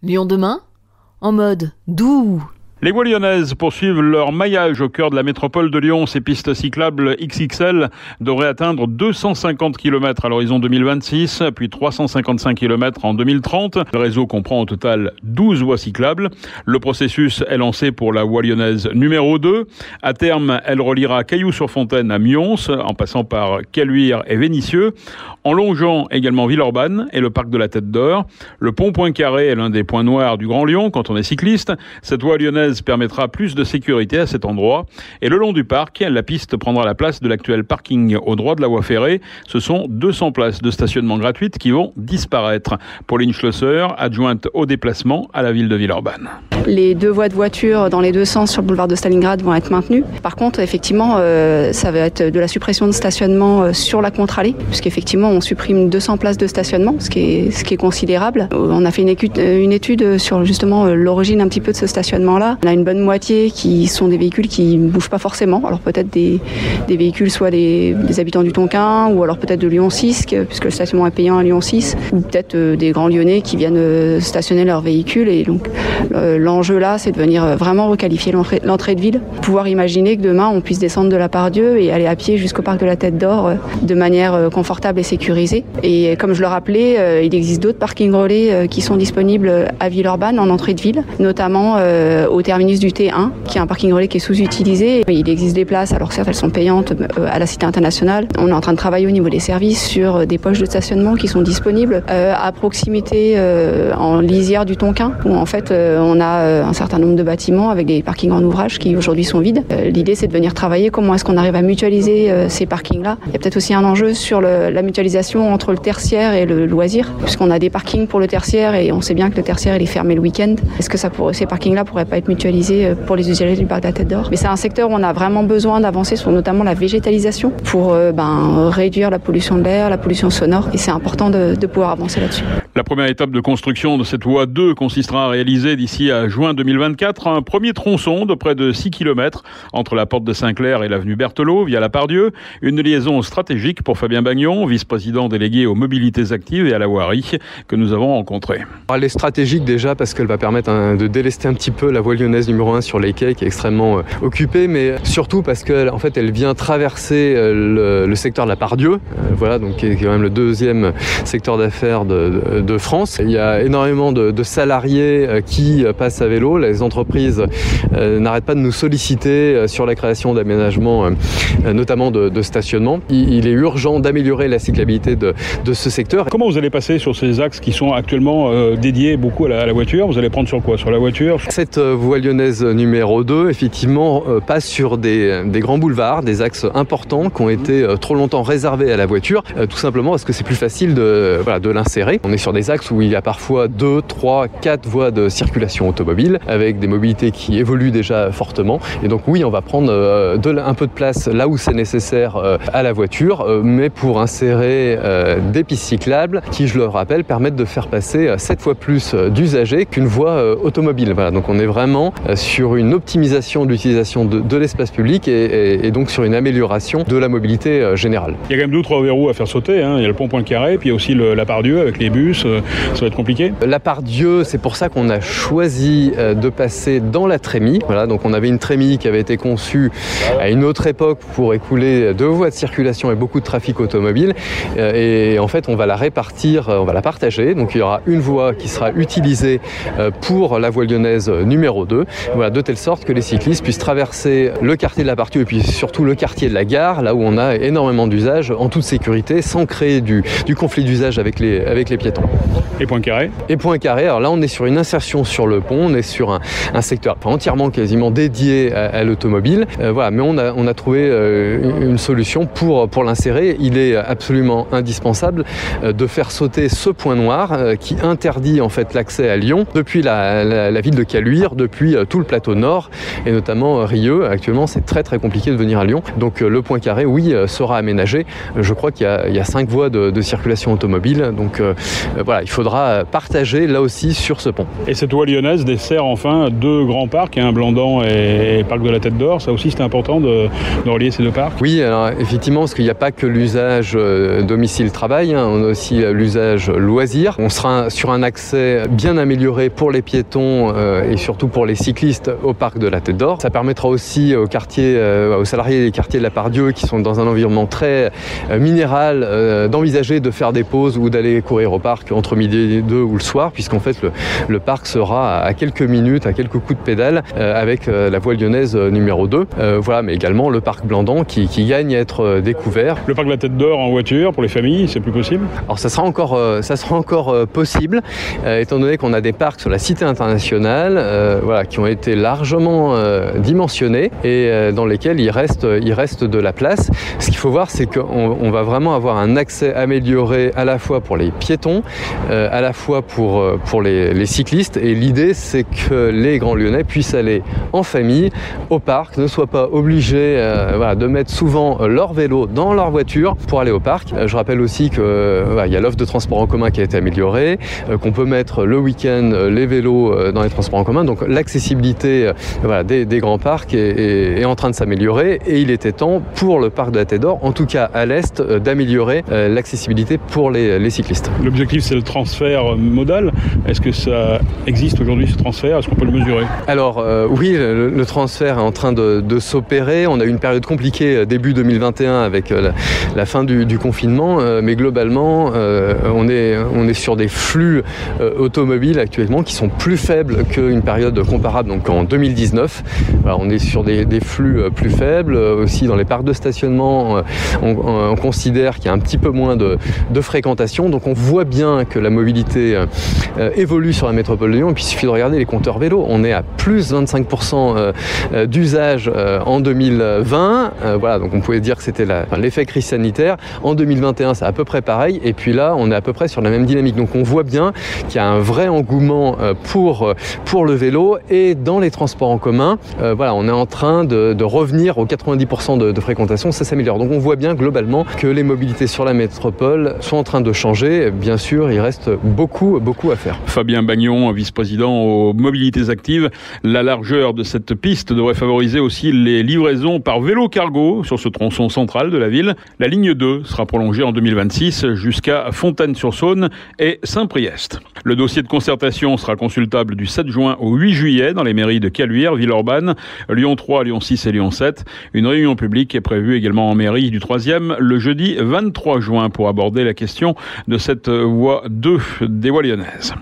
Lyon demain, en mode doux. Les voies lyonnaises poursuivent leur maillage au cœur de la métropole de Lyon. Ces pistes cyclables XXL devraient atteindre 250 km à l'horizon 2026, puis 355 km en 2030. Le réseau comprend au total 12 voies cyclables. Le processus est lancé pour la voie lyonnaise numéro 2. À terme, elle reliera Cailloux-sur-Fontaine à Mions, en passant par Caluire et Vénissieux, en longeant également Villeurbanne et le parc de la Tête d'Or. Le pont Poincaré est l'un des points noirs du Grand Lyon quand on est cycliste. Cette voie lyonnaise permettra plus de sécurité à cet endroit. Et le long du parc, la piste prendra la place de l'actuel parking au droit de la voie ferrée. Ce sont 200 places de stationnement gratuites qui vont disparaître. Pauline Schlosser, adjointe au déplacement à la ville de Villeurbanne. Les 2 voies de voiture dans les 2 sens sur le boulevard de Stalingrad vont être maintenues. Par contre, effectivement, ça va être de la suppression de stationnement sur la contre-allée, puisqu'effectivement, on supprime 200 places de stationnement, ce qui est considérable. On a fait une étude sur justement l'origine un petit peu de ce stationnement-là. On a une bonne moitié qui sont des véhicules qui ne bougent pas forcément. Alors peut-être des véhicules, soit des habitants du Tonkin, ou alors peut-être de Lyon 6, puisque le stationnement est payant à Lyon 6, ou peut-être des grands Lyonnais qui viennent stationner leurs véhicules. Et donc l'enjeu là, c'est de venir vraiment requalifier l'entrée de ville. Pouvoir imaginer que demain, on puisse descendre de la Pardieu et aller à pied jusqu'au parc de la Tête d'Or de manière confortable et sécurisée. Et comme je le rappelais, il existe d'autres parkings relais qui sont disponibles à Villeurbanne en entrée de ville, notamment au terminus du T1, qui est un parking relais qui est sous-utilisé. Il existe des places, alors certes elles sont payantes à la Cité internationale. On est en train de travailler au niveau des services sur des poches de stationnement qui sont disponibles à proximité en lisière du Tonkin, où en fait on a un certain nombre de bâtiments avec des parkings en ouvrage qui aujourd'hui sont vides. L'idée c'est de venir travailler comment est-ce qu'on arrive à mutualiser ces parkings-là. Il y a peut-être aussi un enjeu sur la mutualisation entre le tertiaire et le loisir, puisqu'on a des parkings pour le tertiaire et on sait bien que le tertiaire il est fermé le week-end. Est-ce que ces parkings-là pourraient pas être mutualisés pour les usagers du parc de la Tête d'Or? Mais c'est un secteur où on a vraiment besoin d'avancer sur notamment la végétalisation pour réduire la pollution de l'air, la pollution sonore, et c'est important de pouvoir avancer là-dessus. La première étape de construction de cette voie 2 consistera à réaliser d'ici à juin 2024 un premier tronçon de près de 6 km entre la porte de Saint-Clair et l'avenue Berthelot via la Pardieu, une liaison stratégique pour Fabien Bagnon, vice-président délégué aux mobilités actives et à la voirie, que nous avons rencontré. Elle est stratégique déjà parce qu'elle va permettre de délester un petit peu la voie lyonnaise numéro 1 sur les quais qui est extrêmement occupée, mais surtout parce qu'elle en fait, elle vient traverser le secteur de la Pardieu, voilà, donc qui est quand même le 2e secteur d'affaires de France. Il y a énormément de salariés qui passent à vélo. Les entreprises n'arrêtent pas de nous solliciter sur la création d'aménagements, notamment de stationnement. Il est urgent d'améliorer la cyclabilité de ce secteur. Comment vous allez passer sur ces axes qui sont actuellement dédiés beaucoup à la voiture? Vous allez prendre sur quoi? Sur la voiture? Cette voie lyonnaise numéro 2, effectivement, passe sur des grands boulevards, des axes importants qui ont été trop longtemps réservés à la voiture, tout simplement parce que c'est plus facile de l'insérer. On est sur des axes où il y a parfois 2, 3, 4 voies de circulation automobile, avec des mobilités qui évoluent déjà fortement. Et donc oui, on va prendre un peu de place là où c'est nécessaire à la voiture, mais pour insérer des pistes cyclables qui, je le rappelle, permettent de faire passer 7 fois plus d'usagers qu'une voie automobile. Voilà, donc on est vraiment sur une optimisation de l'utilisation de l'espace public et donc sur une amélioration de la mobilité générale. Il y a quand même 2-3 verrous à faire sauter, hein. Il y a le pont Poincaré, puis il y a aussi la Pardieu avec les bus, ça va être compliqué. La Pardieu, c'est pour ça qu'on a choisi de passer dans la Trémie. Voilà, donc on avait une Trémie qui avait été conçue à une autre époque pour écouler 2 voies de circulation et beaucoup de trafic automobile. Et en fait, on va la répartir, on va la partager. Donc il y aura une voie qui sera utilisée pour la voie lyonnaise numéro 2. Voilà, de telle sorte que les cyclistes puissent traverser le quartier de la Pardieu et puis surtout le quartier de la gare, là où on a énormément d'usages en toute sécurité, sans créer du conflit d'usage avec les piétons. Et Poincaré? Et Poincaré, alors là on est sur une insertion sur le pont, on est sur un secteur entièrement quasiment dédié à l'automobile. Voilà, mais on a trouvé une solution pour l'insérer. Il est absolument indispensable de faire sauter ce point noir qui interdit en fait l'accès à Lyon depuis la ville de Caluire, depuis tout le plateau nord et notamment Rieux. Actuellement, c'est très très compliqué de venir à Lyon. Donc le Poincaré, oui, sera aménagé. Je crois qu'il y a 5 voies de circulation automobile. Donc voilà, il faudra partager là aussi sur ce pont. Et cette voie lyonnaise dessert enfin deux grands parcs, un Blandan et Parc de la Tête d'Or. Ça aussi, c'était important de relier ces deux parcs. Oui, alors effectivement, parce qu'il n'y a pas que l'usage domicile-travail, on a aussi l'usage loisir. On sera sur un accès bien amélioré pour les piétons et surtout pour les cyclistes au Parc de la Tête d'Or. Ça permettra aussi aux salariés des quartiers de la Part-Dieu qui sont dans un environnement très minéral d'envisager de faire des pauses ou d'aller courir au parc entre midi et 2 ou le soir, puisqu'en fait le parc sera à quelques minutes, à quelques coups de pédale avec la voie lyonnaise numéro 2. Voilà, mais également le parc Blandan qui gagne à être découvert. Le Parc de la Tête d'Or en voiture pour les familles, c'est plus possible? Alors ça sera encore possible, étant donné qu'on a des parcs sur la Cité internationale qui ont été largement dimensionnés et dans lesquels il reste de la place. Ce qu'il faut voir, c'est qu'on va vraiment avoir un accès amélioré à la fois pour les piétons, à la fois pour les cyclistes. Et l'idée, c'est que les Grands Lyonnais puissent aller en famille au parc, ne soient pas obligés de mettre souvent leur vélo dans leur voiture pour aller au parc. Je rappelle aussi qu'il y a l'offre de transport en commun qui a été améliorée, qu'on peut mettre le week-end les vélos dans les transports en commun. Donc l'accessibilité des grands parcs est en train de s'améliorer et il était temps pour le Parc de la Tête d'Or, en tout cas à l'Est, d'améliorer l'accessibilité pour les cyclistes. L'objectif, c'est le transfert modal. Est-ce que ça existe aujourd'hui, ce transfert? Est-ce qu'on peut le mesurer? Alors oui, le transfert est en train de s'opérer. On a eu une période compliquée début 2021 avec la fin du confinement, mais globalement, on est sur des flux automobiles actuellement qui sont plus faibles qu'une période comparable, donc en 2019. On est sur des flux plus faibles. Aussi dans les parcs de stationnement, on considère qu'il y a un petit peu moins de fréquentation. Donc on voit bien que la mobilité évolue sur la métropole de Lyon. Et puis il suffit de regarder les compteurs vélo. On est à plus 25% d'usage en 2020. Donc on pouvait dire que c'était l'effet crise sanitaire. En 2021, c'est à peu près pareil. Et puis là, on est à peu près sur la même dynamique. Donc on voit bien qu'il y a un vrai engouement pour le vélo. Et dans les transports en commun, on est en train de revenir aux 90% de fréquentation. Ça s'améliore. Donc on voit bien globalement que les mobilités sur la métropole sont en train de changer. Bien sûr, il reste beaucoup à faire. Fabien Bagnon, vice-président aux mobilités actives. La largeur de cette piste devrait favoriser aussi les livraisons par vélo cargo sur ce tronçon central de la ville. La ligne 2 sera prolongée en 2026 jusqu'à Fontaine-sur-Saône et Saint-Priest. Le dossier de concertation sera consultable du 7 juin au 8 juillet dans les mairies de Caluire, Villeurbanne, Lyon 3, Lyon 6 et Lyon 7. Une réunion publique est prévue également en mairie du 3e le jeudi 23 juin pour aborder la question de cette voie 2 des voies lyonnaises.